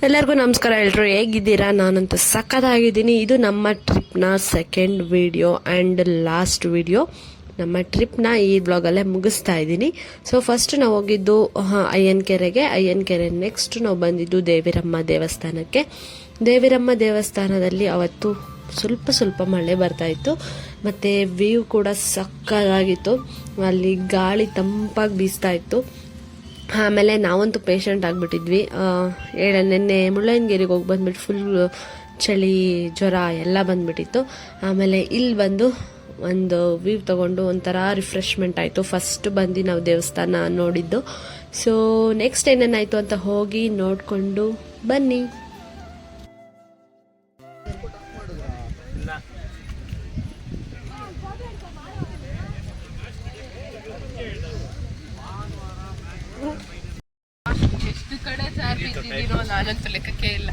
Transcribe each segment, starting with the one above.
ಎಲ್ಲರಿಗೂ ನಮಸ್ಕಾರ. ಎಲ್ಲರೂ ಹೇಗಿದ್ದೀರಾ? ನಾನಂತೂ ಸಖತ್ತಾಗಿದ್ದೀನಿ. ಇದು ನಮ್ಮ ಟ್ರಿಪ್ನ second video and last video. ನಮ್ಮ ಟ್ರಿಪ್ನ ಈ ಬ್ಲಾಗಲ್ಲೇ ಮುಗಿಸ್ತಾ ಇದ್ದೀನಿ. ಸೊ ಫಸ್ಟ್ ನಾವು ಹೋಗಿದ್ದು ಅಯ್ಯನಕೆರೆ. ನೆಕ್ಸ್ಟ್ ನಾವು ಬಂದಿದ್ದು ದೇವಿರಮ್ಮ ದೇವಸ್ಥಾನಕ್ಕೆ. ದೇವಿರಮ್ಮ ದೇವಸ್ಥಾನದಲ್ಲಿ ಅವತ್ತು ಸ್ವಲ್ಪ ಮಳೆ ಬರ್ತಾ ಇತ್ತು, ಮತ್ತು ವ್ಯೂ ಕೂಡ ಸಕ್ಕತ್ತಾಗಿತ್ತು. ಅಲ್ಲಿ ಗಾಳಿ ತಂಪಾಗಿ ಬೀಸ್ತಾ ಇತ್ತು. ಆಮೇಲೆ ನಾವಂತೂ ಪೇಷಂಟ್ ಆಗಿಬಿಟ್ಟಿದ್ವಿ. ನಿನ್ನೆ ಮುಳ್ಳಯ್ಯನಗಿರಿಗೆ ಹೋಗಿ ಬಂದ್ಬಿಟ್ಟು ಫುಲ್ ಚಳಿ ಜ್ವರ ಎಲ್ಲ ಬಂದ್ಬಿಟ್ಟಿತ್ತು. ಆಮೇಲೆ ಇಲ್ಲಿ ಬಂದು ಒಂದು ವ್ಯೂ ತಗೊಂಡು ಒಂಥರ ರಿಫ್ರೆಶ್ಮೆಂಟ್ ಆಯಿತು. ಫಸ್ಟ್ ಬಂದು ನಾವು ದೇವಸ್ಥಾನ ನೋಡಿದ್ದು. ಸೊ ನೆಕ್ಸ್ಟ್ ಏನೇನಾಯಿತು ಅಂತ ಹೋಗಿ ನೋಡಿಕೊಂಡು ಬನ್ನಿ. ಎಷ್ಟು ಕಡೆ ಸಾರ್ ಬಿದ್ದಿದ್ದೀನೋ ನಾನಂತೂ ಲೆಕ್ಕಕ್ಕೆ ಇಲ್ಲ.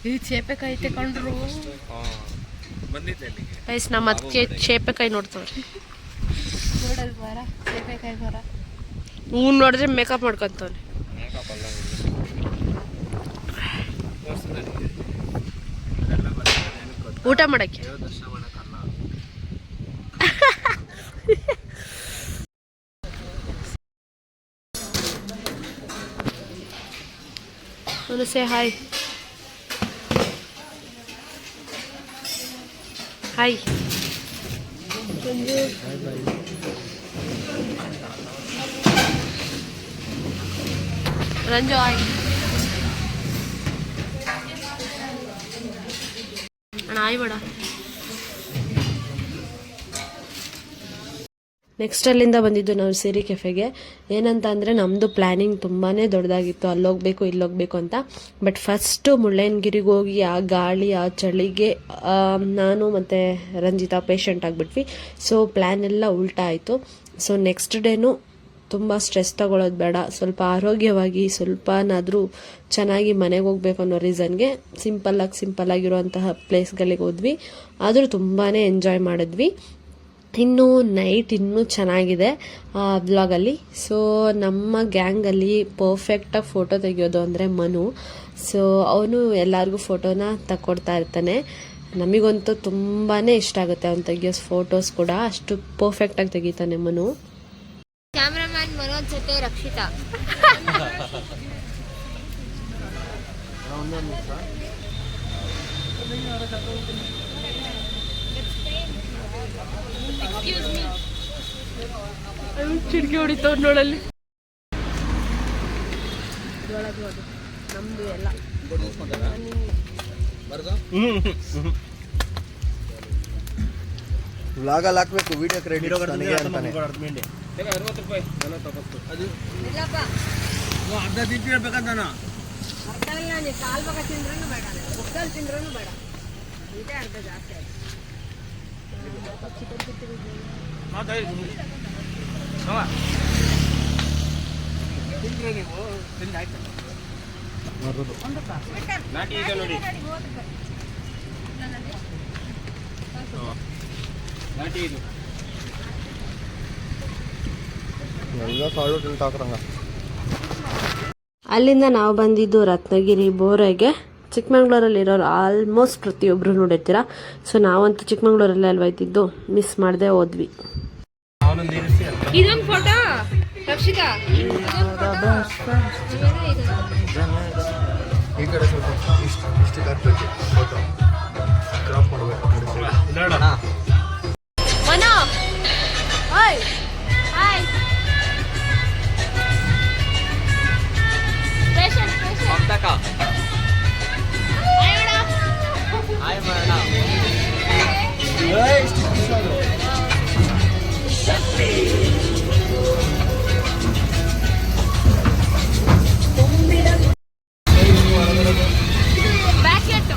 ಈ ಚೇಪೆಕಾಯಿ ತಗೊಂಡ್ರು ಗೈಸ್, ನಮ್ಮ ಅದಕ್ಕೆ ಚೇಪೆಕಾಯಿ ನೋಡ್ತವ್ರಿ. ನೋಡಲ್ ಬರ ಚೇಪೆಕಾಯಿ ಬರ ಹ್ಞೂ ನೋಡಿದ್ರೆ ಮೇಕಪ್ ಮಾಡ್ಕೊಂತವ್ರಿ. ಊಟ ಮಾಡಕ್ಕೆ say hi. Hi. Ranju. Ranju, hi. Hi, bada. Next ಅಲ್ಲಿಂದ ಬಂದಿದ್ದು ನಾವು ಸಿರಿ ಕೆಫೆಗೆ. ಏನಂತ ಅಂದರೆ ನಮ್ಮದು ಪ್ಲ್ಯಾನಿಂಗ್ ತುಂಬಾ ದೊಡ್ಡದಾಗಿತ್ತು, ಅಲ್ಲೋಗಬೇಕು ಇಲ್ಲೋಗಬೇಕು ಅಂತ. ಬಟ್ ಫಸ್ಟು ಮುಳ್ಳಯ್ಯನಗಿರಿಗೆ ಹೋಗಿ ಆ ಗಾಳಿ ಆ ಚಳಿಗೆ ನಾನು ಮತ್ತು ರಂಜಿತಾ ಪೇಷಂಟ್ ಆಗಿಬಿಟ್ವಿ. ಸೊ ಪ್ಲ್ಯಾನ್ ಎಲ್ಲ ಉಲ್ಟಾ ಆಯಿತು. ಸೊ ನೆಕ್ಸ್ಟ್ ಡೇನು ತುಂಬ ಸ್ಟ್ರೆಸ್ ತಗೊಳ್ಳೋದು ಬೇಡ, ಸ್ವಲ್ಪ ಆರೋಗ್ಯವಾಗಿ ಸ್ವಲ್ಪನಾದರೂ ಚೆನ್ನಾಗಿ ಮನೆಗೆ ಹೋಗ್ಬೇಕು ಅನ್ನೋ ರೀಸನ್ಗೆ ಸಿಂಪಲ್ಲಾಗಿರುವಂತಹ ಪ್ಲೇಸ್ಗಳಿಗೆ ಹೋದ್ವಿ. ಆದರೂ ತುಂಬಾ ಎಂಜಾಯ್ ಮಾಡಿದ್ವಿ. ಇನ್ನು ನೈಟ್ ಇನ್ನೂ ಚೆನ್ನಾಗಿದೆ ಬ್ಲಾಗಲ್ಲಿ. ಸೊ ನಮ್ಮ ಗ್ಯಾಂಗಲ್ಲಿ ಪರ್ಫೆಕ್ಟಾಗಿ ಫೋಟೋ ತೆಗೆಯೋದು ಅಂದರೆ ಮನು. ಸೊ ಅವನು ಎಲ್ಲರಿಗೂ ಫೋಟೋನ ತಕ್ಕೊಡ್ತಾ ಇರ್ತಾನೆ. ನಮಗಂತೂ ತುಂಬಾ ಇಷ್ಟ ಆಗುತ್ತೆ ಅವ್ನು ತೆಗಿಯೋ ಫೋಟೋಸ್ ಕೂಡ. ಅಷ್ಟು ಪರ್ಫೆಕ್ಟಾಗಿ ತೆಗಿತಾನೆ ಮನು. ಕ್ಯಾಮ್ರಾಮನ್ ಮನೋಜ್ ಜೊತೆ ರಕ್ಷಿತಾ. ಚಿಡ್ಕಿ ಹೊಡಿತವ್ ನೋಡಲ್ಲಿ. ನಮ್ದು ಎಲ್ಲ ವ್ಲಾಗಲ್ಲಿ ಹಾಕ್ಬೇಕು, ವಿಡಿಯೋ ಕ್ರೆಡಿಟ್ ನನಗೆ ಅಂತಾನೆ. ಅರ್ಧ ತಿಂತಿರ್ಬೇಕಂತ ಕಾಲ್ ಭಾಗ ತಿಂದ್ರೂ ಬೇಡ, ಮುಗ್ದಲ್ಲಿ ತಿಂದ್ರೂ ಬೇಡ, ಇದೇ ಅರ್ಧ ಜಾಸ್ತಿ ಆಯ್ತು. ಅಲ್ಲಿಂದ ನಾವು ಬಂದಿದ್ದು ರತ್ನಗಿರಿ ಬೋರೆಗೆ. ಚಿಕ್ಕಮಂಗ್ಳೂರಲ್ಲಿರೋರು ಆಲ್ಮೋಸ್ಟ್ ಪ್ರತಿಯೊಬ್ಬರು ನೋಡಿರ್ತೀರ. ಸೊ ನಾವಂತೂ ಚಿಕ್ಕಮಂಗ್ಳೂರಲ್ಲೇ ಅಲ್ವಾ ಇದ್ದಿದ್ದು, ಮಿಸ್ ಮಾಡದೆ ಹೋದ್ವಿ. ಇದೊಂದು ಫೋಟೋ ರಕ್ಷಿತಾ, ಈ ಕಡೆ ಸ್ವಲ್ಪ ಇಷ್ಟು ಹಾಕ್ಬೇಕು ಫೋಟೋ, ಕ್ರಾಪ್ ಮಾಡಬೇಕು. ಮನೋ ಹಾಯ್ ಹಾಯ್ ಪೇಷಂಟ್ ಮಮತಕ ಹಾಯ್ ಮಾಡೋಣ. ಬ್ಯಾಕೆಟ್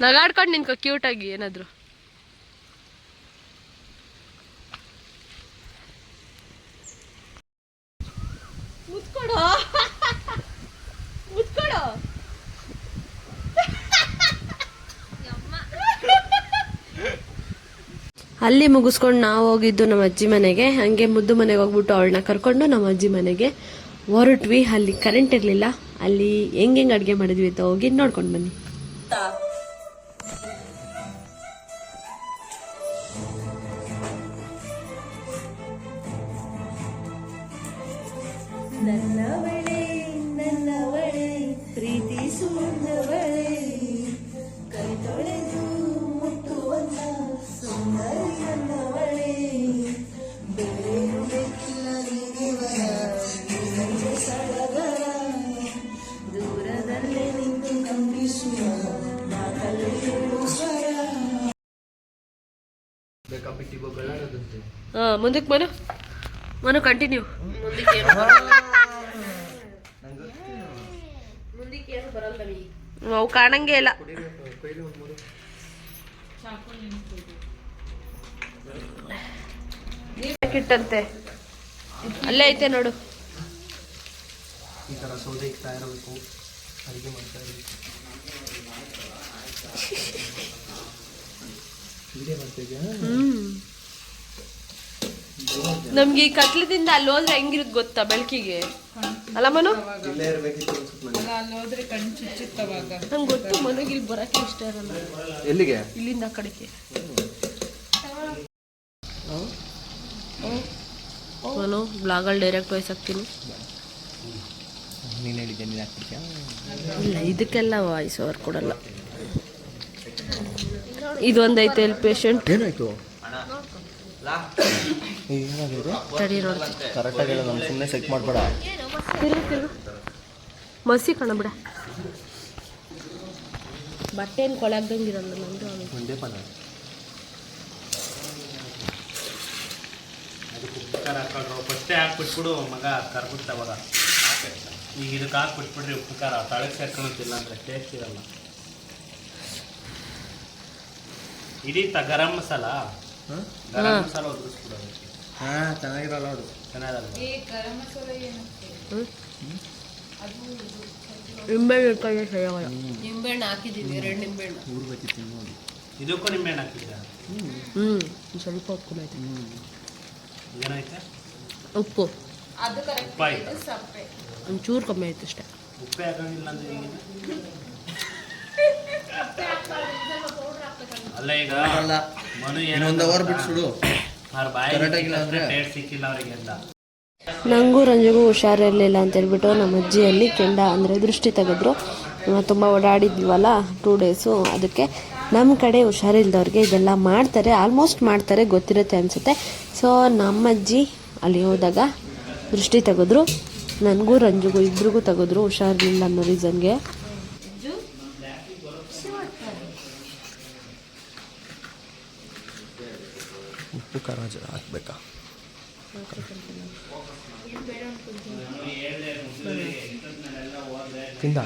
ನಗಾಡ್ಕೊಂಡು ನಿನ್ಕೊ ಕ್ಯೂಟ್ ಆಗಿ ಏನಾದ್ರು. ಅಲ್ಲಿ ಮುಗಿಸ್ಕೊಂಡು ನಾವು ಹೋಗಿದ್ದು ನಮ್ಮ ಅಜ್ಜಿ ಮನೆಗೆ. ಹಂಗೆ ಮುದ್ದು ಮನೆಗೆ ಹೋಗ್ಬಿಟ್ಟು ಅವಳನ್ನ ಕರ್ಕೊಂಡು ನಮ್ಮ ಅಜ್ಜಿ ಮನೆಗೆ ಹೊರಟ್ವಿ. ಅಲ್ಲಿ ಕರೆಂಟ್ ಇರಲಿಲ್ಲ. ಅಲ್ಲಿ ಹೆಂಗೆ ಅಡುಗೆ ಮಾಡಿದ್ವಿ ಅಂತ ಹೋಗಿ ನೋಡ್ಕೊಂಡು ಬನ್ನಿ. ನನ್ನವಳೆ ಪ್ರೀತಿ ಸುಂದವಳೆ ಕೈ ತೊಳೆದು ಮುಟ್ಟುವಂತ ಸುಂದರಿ ನನ್ನವಳೆ ಬೇರೇನು ಬೇಕಿಲ್ಲ ನೀನಿವರ ನಿನಗೆ ಸಡಗರ ದೂರದಲ್ಲೇ ನಿಂತು ಕಂಪಿಸುವ ಮಾತಲ್ಲಿ ಹೇಳು ಸ್ವರ. ಮುಂದಕ್ಕೆ ಮನು ಕಂಟಿನ್ಯೂ. ಅವು ಕಾಣಂಗೆ ಇಲ್ಲ. ಕಿಟ್ಟಂತೆ ಅಲ್ಲೇ ಐತೆ ನೋಡು. ಈ ತರ ಸೌದೆ ಇಕ್ತಾ ಇರಬೇಕು, ಅಡಿಗೆ ಮಾಡ್ತಾ ಇರಬೇಕು. ನಮ್ಗೆ ಈ ಕತ್ಲದಿಂದ ಅಲ್ಲಿ ಹೋದ್ರೆ ಹೆಂಗಿರುತ್ತ ಗೊತ್ತಾ ಬೆಳಕಿಗೆ, ಅಲ್ಲ ಮನು? ನಂಗೆ ಗೊತ್ತು ಮನೆಗೆ ಇಲ್ಲಿ ಬರಕ್ಕೆ ಇಷ್ಟ ಇರಲ್ಲ. ಎಲ್ಲಿಗೆ? ಇಲ್ಲಿಂದ ಆ ಕಡೆಗೆ. ಮನು ಬ್ಲಾಗಲ್ಲಿ ಡೈರೆಕ್ಟ್ ವಾಯ್ಸ್ ಹಾಕ್ತೀನಿ. ನೀನು ಹೇಳಿದ್ದೆ, ನೀನು ಹಾಕ್ತಿದ್ಯಾ? ಇಲ್ಲ, ಇದಕ್ಕೆಲ್ಲ ವಾಯ್ಸ್ ಓವರ್ ಕೊಡಲ್ಲ. ಇದೊಂದೈತೆ ಇಲ್ಲಿ ಪೇಷಂಟ್. ಏನಾಯ್ತು? ತಡಿ ನೋಡ್ತೀನಿ. ಕರೆಕ್ಟಾಗಿ ಹೇಳೋ, ನಮ್ಮ ಸುಮ್ಮನೆ ಚೆಕ್ ಮಾಡಬೇಡ. ತಿರುಗು ಮಸಿ ಕಾಣಬಿಡ. ಬಟ್ಟೆ ಏನು ಕೊಳಗ್ದಂಗಿರಲ್ಲ ನಂದು. ಒಂದೇ ಪನ ಕುಕ್ಕರ್ ಹಾಕೊಂಡ್ರು ಫಸ್ಟೇ ಹಾಕ್ಬಿಟ್ಬಿಡು ಮಗ, ಕರ್ಗುತ್ತವಾಗ. ಈಗ ಇದಕ್ಕೆ ಹಾಕ್ಬಿಟ್ಬಿಡ್ರಿ ಉಪ್ಪು ಖಾರ, ತಳಕ್ಕೆ ಸೇರ್ಕೊಳತ್ತಿಲ್ಲ ಅಂದರೆ ಟೇಸ್ಟ್ ಇರಲ್ಲ. ಇದೀತ ಗರಂ ಮಸಾಲ, ಗರಂ ಮಸಾಲ ಒದಗಿಸ್ಬಿಡೋದು. ಹಾಂ, ಚೆನ್ನಾಗಿರಲ್ಲ ಅದು. ಚೆನ್ನಾಗಲ್ಲ. ನಿಂಬೆಹಣ್ಣು ಹಾಕಿದ್ದೀವಿ, 2 ನಿಂಬೆಹಣ್ಣು. ಊರ್ಬೇಕಿತ್ತು ನೋಡಿ. ಇದಕ್ಕೂ ನಿಂಬೆಹಣ್ಣು ಹಾಕಿದ್ದ? ಸ್ವಲ್ಪ ಉಪ್ಪು ಐತೆ. ಏನೈತೆ? ಉಪ್ಪು ಉಪ್ಪಾಯ್ತು, ಒಂಚೂರು ಕಮ್ಮಿ ಆಯ್ತು ಅಷ್ಟೇ. ಉಪ್ಪೇ ಹಾಕಂಗಿಲ್ಲ ಅಂದ್ರೆ ಈಗ ಅಲ್ಲ. ಈಗ ಮನು ಇನ್ನೊಂದು ಅವರ್ ಬಿಟ್ಟು ಸುಡು. ಅವ್ರ ಬಾಯಿ ಟೇಸ್ಟ್ ಸಿಕ್ಕಿಲ್ಲ ಅವರಿಗೆ ಅಂತ. ನಂಗೂ ರಂಜಿಗೂ ಹುಷಾರಿರಲಿಲ್ಲ ಅಂತ ಹೇಳ್ಬಿಟ್ಟು ನಮ್ಮ ಅಜ್ಜಿಯಲ್ಲಿ ಕೆಂಡ ಅಂದರೆ ದೃಷ್ಟಿ ತೆಗೆದ್ರು. ತುಂಬ ಓಡಾಡಿದ್ವಲ್ಲ 2 ಡೇಸು, ಅದಕ್ಕೆ ನಮ್ಮ ಕಡೆ ಹುಷಾರಿಲ್ದವ್ರಿಗೆ ಇದೆಲ್ಲ ಮಾಡ್ತಾರೆ, ಆಲ್ಮೋಸ್ಟ್ ಮಾಡ್ತಾರೆ, ಗೊತ್ತಿರುತ್ತೆ ಅನಿಸುತ್ತೆ. ಸೊ ನಮ್ಮ ಅಜ್ಜಿ ಅಲ್ಲಿ ಹೋದಾಗ ದೃಷ್ಟಿ ತೆಗೆದ್ರು. ನನಗೂ ರಂಜಿಗೂ ಇಬ್ರಿಗೂ ತೆಗೆದ್ರು, ಹುಷಾರಿರಲಿಲ್ಲ ಅನ್ನೋ ರೀಸನ್ಗೆ. ಉಪ್ಪು ಖಾರ ಹಾಕ್ಬೇಕಾ? ತಿಂದ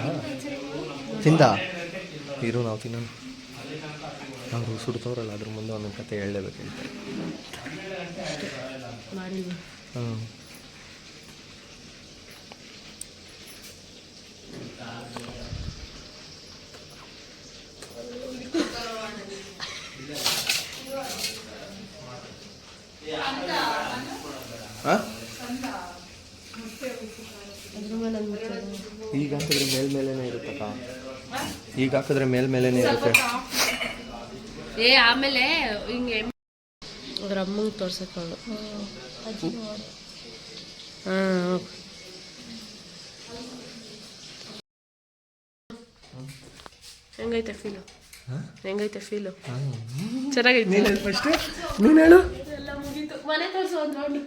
ಇರು, ನಾವು ತಿನ್ನೋಣ. ಅವರು ಸುಡ್ತವ್ರಲ್ಲ, ಅದ್ರ ಮುಂದೆ ಒಂದೊಂದು ಕತೆ ಹೇಳಲೇಬೇಕು. ಹ್ಞೂ, ಈಗ ಹಾಕಿದ್ರೆ ಮೇಲ್ಮೇಲೆನೇ ಇರುತ್ತಕ್ಕ. ಈಗ ಹಾಕಿದ್ರೆ ಮೇಲ್ಮೇಲೆನೇ ಇರುತ್ತೆ. ಆಮೇಲೆ ಹಿಂಗೆ ಅದ್ರ ಅಮ್ಮಂಗೆ ತೋರ್ಸಕ್ಕಾಗ. ಹಾಂ, ಹೆಂಗೈತೆ ಫೀಲು? ಹೆಂಗೈತೆ ಫೀಲು? ಚೆನ್ನಾಗೈತೆ. ನೀನು ಹೇಳು. ಎಲ್ಲ ಮುಗೀತು. ಮನೆ ತೋರಿಸು ಒಂದು ರೌಂಡು.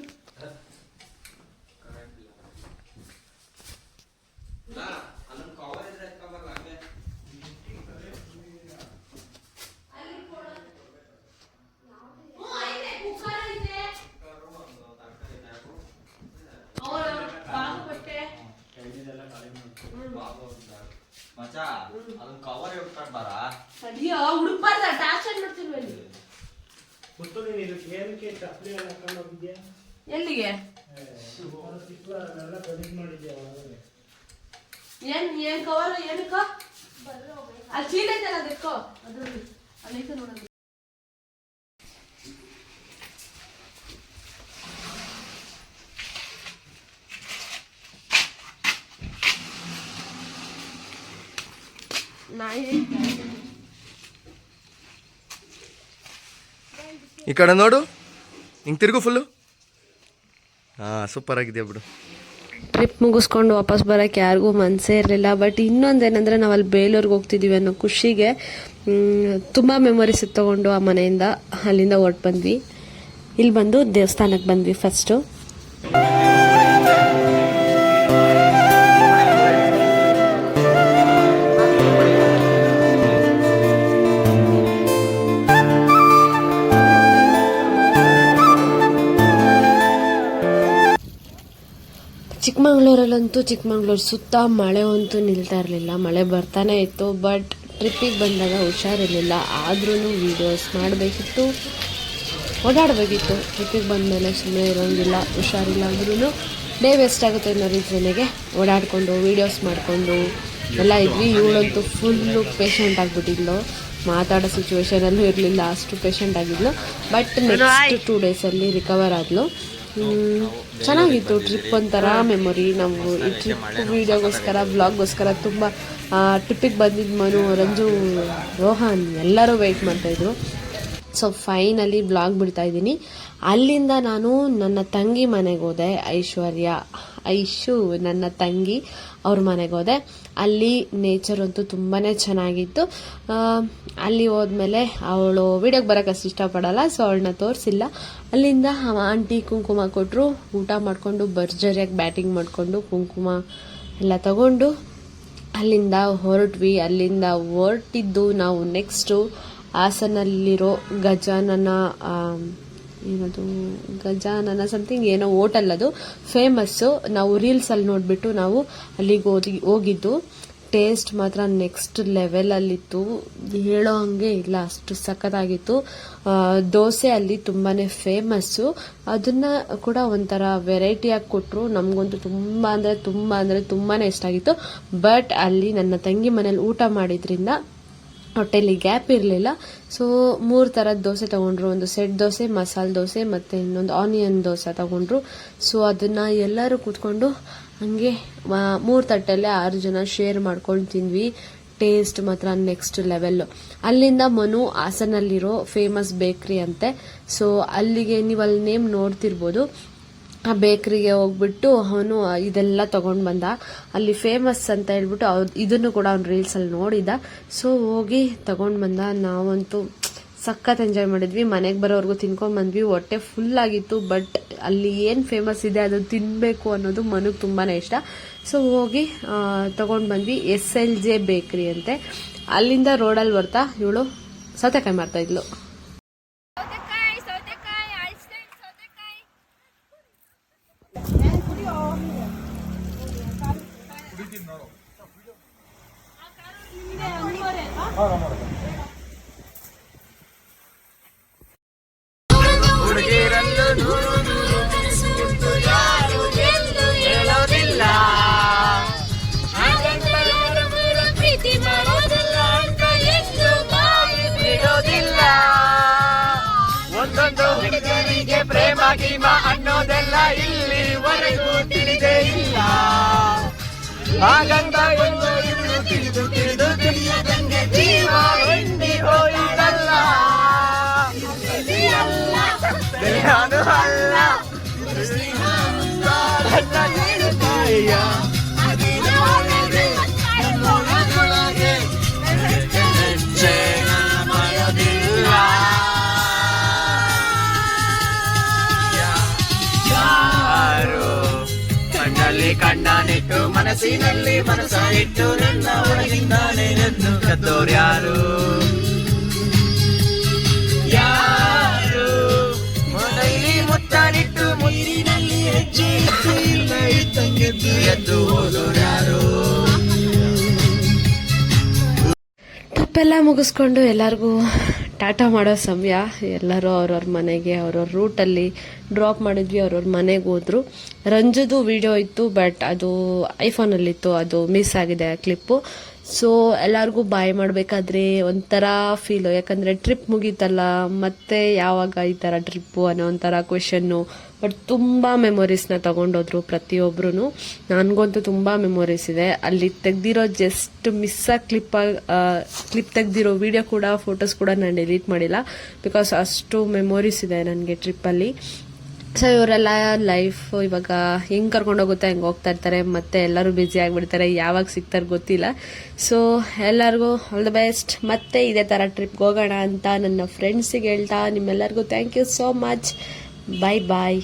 ಮಚ್ಚ ಅದನ್ನ ಕವರ್ ಇಟ್ಕೊಂಡು ಬಾರ. ಅಯ್ಯೋ ಹುಡುಕ್ಬಾರ್ದ ಟಾರ್ಚರ್ ಮಾಡ್ತಿಲ್ವಲ್ಲಿ. ಗೊತ್ತು ನೀನು ಇದಕ್ಕೆ ಏನಕ್ಕೆ ಚಪ್ಪಲಿ ಎಲ್ಲ ಹಾಕೊಂಡು ಹೋಗಿದ್ಯಾ? ಎಲ್ಲಿಗೆ ಎಲ್ಲ ಕಡಿಮೆ ಮಾಡಿದ್ಯಾ ಒಳಗಡೆ? ಏನ್ ಕವರ್ ಏನಕ್ಕ ಅಲ್ಲಿ ಚೀಲ ಐತಲ್ಲ ಅದಕ್ಕೋ ಅದ್ರಲ್ಲಿ ಅಲ್ಲೈತೆ ನೋಡೋದು. ಈ ಕಡೆ ನೋಡು, ಹಿಂಗೆ ತಿರುಗು ಫುಲ್ಲು. ಹಾಂ, ಸೂಪರ್ ಆಗಿದೆಯಾ ಬಿಡು. ಟ್ರಿಪ್ ಮುಗಿಸ್ಕೊಂಡು ವಾಪಸ್ ಬರೋಕ್ಕೆ ಯಾರಿಗೂ ಮನಸ್ಸೇ ಇರಲಿಲ್ಲ. ಬಟ್ ಇನ್ನೊಂದೇನೆಂದರೆ ನಾವು ಅಲ್ಲಿ ಬೇಲೂರಿಗೆ ಹೋಗ್ತಿದ್ದೀವಿ ಅನ್ನೋ ಖುಷಿಗೆ ತುಂಬ ಮೆಮೊರೀಸ್ ತೊಗೊಂಡು ಆ ಮನೆಯಿಂದ ಅಲ್ಲಿಂದ ಹೊರಟು ಬಂದ್ವಿ. ಇಲ್ಲಿ ಬಂದು ದೇವಸ್ಥಾನಕ್ಕೆ ಬಂದ್ವಿ ಫಸ್ಟು. ಚಿಕ್ಕಮಂಗ್ಳೂರು ಸುತ್ತ ಮಳೆ ಅಂತೂ ನಿಲ್ತಾ ಇರಲಿಲ್ಲ. ಮಳೆ ಬರ್ತಾನೆ ಇತ್ತು. ಬಟ್ ಟ್ರಿಪ್ಪಿಗೆ ಬಂದಾಗ ಹುಷಾರಿರಲಿಲ್ಲ. ಆದ್ರೂ ವೀಡಿಯೋಸ್ ಮಾಡಬೇಕಿತ್ತು, ಓಡಾಡಬೇಕಿತ್ತು. ಟ್ರಿಪ್ಪಿಗೆ ಬಂದಮೇಲೆ ಸುಮ್ಮನೆ ಇರೋಂಗಿಲ್ಲ. ಹುಷಾರಿಲ್ಲ ಅಂದ್ರೂ ಡೇ ವೇಸ್ಟ್ ಆಗುತ್ತೆ ಅನ್ನೋ ರೀಸನ್ಗೆ ಓಡಾಡಿಕೊಂಡು ವೀಡಿಯೋಸ್ ಮಾಡಿಕೊಂಡು ಎಲ್ಲ ಇದ್ವಿ. ಇವಳಂತೂ ಫುಲ್ಲು ಪೇಷಂಟ್ ಆಗಿಬಿಟ್ಟಿದ್ಲು. ಮಾತಾಡೋ ಸಿಚುವೇಶನಲ್ಲೂ ಇರಲಿಲ್ಲ, ಅಷ್ಟು ಪೇಷಂಟ್ ಆಗಿದ್ಲು. ಬಟ್ ನೆಕ್ಸ್ಟ್ 2 ಡೇಸಲ್ಲಿ ರಿಕವರ್ ಆದ್ಲು. ಚೆನ್ನಾಗಿತ್ತು ಟ್ರಿಪ್. ಒಂಥರ ಮೆಮೊರಿ. ನಾವು ಈ ಟ್ರಿಪ್ ವೀಡಿಯೋಗೋಸ್ಕರ ಬ್ಲಾಗ್ಗೋಸ್ಕರ ತುಂಬ ಟ್ರಿಪ್ಪಿಗೆ ಬಂದಿದ್ದು ಮನು, ರಂಜು, ರೋಹನ್ ಎಲ್ಲರೂ ವೆಯ್ಟ್ ಮಾಡ್ತಾಯಿದ್ರು. ಸೊ ಫೈನಲಿ ಬ್ಲಾಗ್ ಬಿಡ್ತಾಯಿದ್ದೀನಿ. ಅಲ್ಲಿಂದ ನಾನು ನನ್ನ ತಂಗಿ ಮನೆಗೆ ಹೋದೆ. ಐಶು ನನ್ನ ತಂಗಿ ಅವ್ರ ಮನೆಗೆ ಹೋದೆ. ಅಲ್ಲಿ ನೇಚರ್ ಅಂತೂ ತುಂಬಾ ಚೆನ್ನಾಗಿತ್ತು. ಅಲ್ಲಿ ಹೋದ್ಮೇಲೆ ಅವಳು ವೀಡಿಯೋಗೆ ಬರೋಕ್ಕೆ ಅಷ್ಟು ಇಷ್ಟಪಡಲ್ಲ, ಸೊ ಅವಳನ್ನ ತೋರಿಸಿಲ್ಲ. ಅಲ್ಲಿಂದ ಆಂಟಿ ಕುಂಕುಮ ಕೊಟ್ಟರು. ಊಟ ಮಾಡಿಕೊಂಡು ಭರ್ಜರಿಯಾಗಿ ಬ್ಯಾಟಿಂಗ್ ಮಾಡಿಕೊಂಡು ಕುಂಕುಮ ಎಲ್ಲ ತಗೊಂಡು ಅಲ್ಲಿಂದ ಹೊರಟ್ವಿ. ಅಲ್ಲಿಂದ ಹೊರಟಿದ್ದು ನಾವು ನೆಕ್ಸ್ಟು ಹಾಸನಲ್ಲಿರೋ ಗಜಾನನ ಸಮಥಿಂಗ್ ಏನೋ ಹೋಟೆಲ್, ಅದು ಫೇಮಸ್ಸು. ನಾವು ರೀಲ್ಸಲ್ಲಿ ನೋಡಿಬಿಟ್ಟು ನಾವು ಅಲ್ಲಿಗೆ ಹೋಗಿದ್ದು. ಟೇಸ್ಟ್ ಮಾತ್ರ ನೆಕ್ಸ್ಟ್ ಲೆವೆಲಲ್ಲಿತ್ತು, ಹೇಳೋ ಹಂಗೆ ಇಲ್ಲ, ಅಷ್ಟು ಸಖತ್ತಾಗಿತ್ತು. ದೋಸೆ ಅಲ್ಲಿ ತುಂಬಾ ಫೇಮಸ್ಸು. ಅದನ್ನು ಕೂಡ ಒಂಥರ ವೆರೈಟಿಯಾಗಿ ಕೊಟ್ಟರು. ನಮಗಂತೂ ತುಂಬಾ ಇಷ್ಟ ಆಗಿತ್ತು. ಬಟ್ ಅಲ್ಲಿ ನನ್ನ ತಂಗಿ ಮನೇಲಿ ಊಟ ಮಾಡಿದ್ರಿಂದ ಹೊಟ್ಟೆಲಿ ಗ್ಯಾಪ್ ಇರಲಿಲ್ಲ. ಸೊ 3 ಥರದ ದೋಸೆ ತೊಗೊಂಡ್ರು. ಒಂದು ಸೆಟ್ ದೋಸೆ, ಮಸಾಲೆ ದೋಸೆ ಮತ್ತು ಇನ್ನೊಂದು ಆನಿಯನ್ ದೋಸೆ ತೊಗೊಂಡ್ರು. ಸೊ ಅದನ್ನು ಎಲ್ಲರೂ ಕೂತ್ಕೊಂಡು ಹಾಗೆ 3 ತಟ್ಟೆಲ್ಲೇ 6 ಜನ ಶೇರ್ ಮಾಡ್ಕೊಂಡು ತಿಂದ್ವಿ. ಟೇಸ್ಟ್ ಮಾತ್ರ ನೆಕ್ಸ್ಟ್ ಲೆವೆಲ್ಲು. ಅಲ್ಲಿಂದ ಮನು ಹಾಸನಲ್ಲಿರೋ ಫೇಮಸ್ ಬೇಕ್ರಿ ಅಂತೆ. ಸೊ ಅಲ್ಲಿಗೆ ನೀವು ಅಲ್ಲಿ ನೇಮ್ ನೋಡ್ತಿರ್ಬೋದು. ಆ ಬೇಕ್ರಿಗೆ ಹೋಗ್ಬಿಟ್ಟು ಅವನು ಇದೆಲ್ಲ ತೊಗೊಂಡು ಬಂದ. ಅಲ್ಲಿ ಫೇಮಸ್ ಅಂತ ಹೇಳ್ಬಿಟ್ಟು ಇದನ್ನು ಕೂಡ ಅವ್ನು ರೀಲ್ಸಲ್ಲಿ ನೋಡಿದ. ಸೊ ಹೋಗಿ ತೊಗೊಂಡು ಬಂದ. ನಾವಂತೂ ಸಖತ್ ಎಂಜಾಯ್ ಮಾಡಿದ್ವಿ. ಮನೆಗೆ ಬರೋವರೆಗೂ ತಿನ್ಕೊಂಡ್ಬಂದ್ವಿ. ಹೊಟ್ಟೆ ಫುಲ್ಲಾಗಿತ್ತು. ಬಟ್ ಅಲ್ಲಿ ಏನು ಫೇಮಸ್ ಇದೆ ಅದು ತಿನ್ನಬೇಕು ಅನ್ನೋದು ಮನಗೆ ತುಂಬಾ ಇಷ್ಟ. ಸೊ ಹೋಗಿ ತೊಗೊಂಡು ಬಂದ್ವಿ. SLJ ಬೇಕ್ರಿ ಅಂತೆ. ಅಲ್ಲಿಂದ ರೋಡಲ್ಲಿ ಬರ್ತಾ ಇವಳು ಸೌತೆಕಾಯಿ ಮಾಡ್ತಾಯಿದ್ಲು. ಪ್ರೇಮ ಗೀಮ ಅನ್ನೋದೆಲ್ಲ ಇಲ್ಲಿವರೆಗೂ ತಿಳಿದೇ ಇಲ್ಲ. ಹಾಗಂತ ಒಂದು ತಿಳಿದು ತಿಳಿಯದಂಗೆ ಜೀವ ಹಿಂಡಿ ಹೋಯಿತಲ್ಲ. ನಾನು ಅಲ್ಲ ತಾಯಿಯ ಮರದಿಲ್ಲ. ಕಣ್ಣನಿಟ್ಟು ಮನಸ್ಸಿನಲ್ಲಿ ಮನಸ್ಸ ಇಟ್ಟು ನನ್ನ ಒಳಗಿಂದಾನೆ ಎಂದು ಕದ್ದೋರ್ಯಾರು ಮೊದಲಿ ಮುತ್ತಾನಿಟ್ಟು ಮುತ್ತಿನಲ್ಲಿ ಹೆಜ್ಜೆ ಇಟ್ಟು ಇಲ್ಲ ಇದ್ದಂಗೆದ್ದು ಎದ್ದು ಹೋದೋರ್ಯಾರು. ಟ್ರಿಪ್ ಎಲ್ಲ ಮುಗಿಸ್ಕೊಂಡು ಎಲ್ಲರಿಗೂ ಟಾಟಾ ಮಾಡೋ ಸಮಯ. ಎಲ್ಲರೂ ಅವ್ರವ್ರ ಮನೆಗೆ ಅವ್ರವ್ರ ರೂಟಲ್ಲಿ ಡ್ರಾಪ್ ಮಾಡಿದ್ವಿ, ಅವ್ರವ್ರ ಮನೆಗೆ ಹೋದ್ರು. ರಂಜುದು ವಿಡಿಯೋ ಇತ್ತು, ಬಟ್ ಅದು ಐಫೋನಲ್ಲಿತ್ತು, ಅದು ಮಿಸ್ ಆಗಿದೆ ಆ ಕ್ಲಿಪ್ಪು. ಸೊ ಎಲ್ಲರಿಗೂ ಬಾಯ್ ಮಾಡಬೇಕಾದ್ರೆ ಒಂಥರ ಫೀಲು, ಯಾಕಂದರೆ ಟ್ರಿಪ್ ಮುಗೀತಲ್ಲ, ಮತ್ತೆ ಯಾವಾಗ ಈ ಥರ ಟ್ರಿಪ್ಪು ಅನ್ನೋ ಒಂಥರ ಕ್ವೆಶನ್ನು. ಬಟ್ ತುಂಬ ಮೆಮೊರೀಸ್ನ ತೊಗೊಂಡೋದ್ರು ಪ್ರತಿಯೊಬ್ಬರೂ. ನನಗಂತೂ ತುಂಬ ಮೆಮೊರೀಸ್ ಇದೆ. ಅಲ್ಲಿ ತೆಗ್ದಿರೋ ಜಸ್ಟ್ ಮಿಸ್ಸಾಗಿ ಕ್ಲಿಪ್ ತೆಗ್ದಿರೋ ವಿಡಿಯೋ ಕೂಡ, ಫೋಟೋಸ್ ಕೂಡ ನಾನು ಡಿಲೀಟ್ ಮಾಡಿಲ್ಲ, ಬಿಕಾಸ್ ಅಷ್ಟು ಮೆಮೊರೀಸ್ ಇದೆ ನನಗೆ ಟ್ರಿಪ್ಪಲ್ಲಿ. ಸೊ ಇವರೆಲ್ಲ ಲೈಫ್ ಇವಾಗ ಹೆಂಗೆ ಕರ್ಕೊಂಡೋಗುತ್ತೆ ಹಂಗೆ ಹೋಗ್ತಾ ಇರ್ತಾರೆ, ಮತ್ತೆ ಎಲ್ಲರೂ ಬ್ಯುಸಿ ಆಗಿಬಿಡ್ತಾರೆ, ಯಾವಾಗ ಸಿಗ್ತಾರೆ ಗೊತ್ತಿಲ್ಲ. ಸೊ ಎಲ್ಲರಿಗೂ ಆಲ್ ದ ಬೆಸ್ಟ್. ಮತ್ತೆ ಇದೇ ಥರ ಟ್ರಿಪ್ಗೆ ಹೋಗೋಣ ಅಂತ ನನ್ನ ಫ್ರೆಂಡ್ಸಿಗೆ ಹೇಳ್ತಾ, ನಿಮ್ಮೆಲ್ಲರಿಗೂ thank you so much. Bye bye.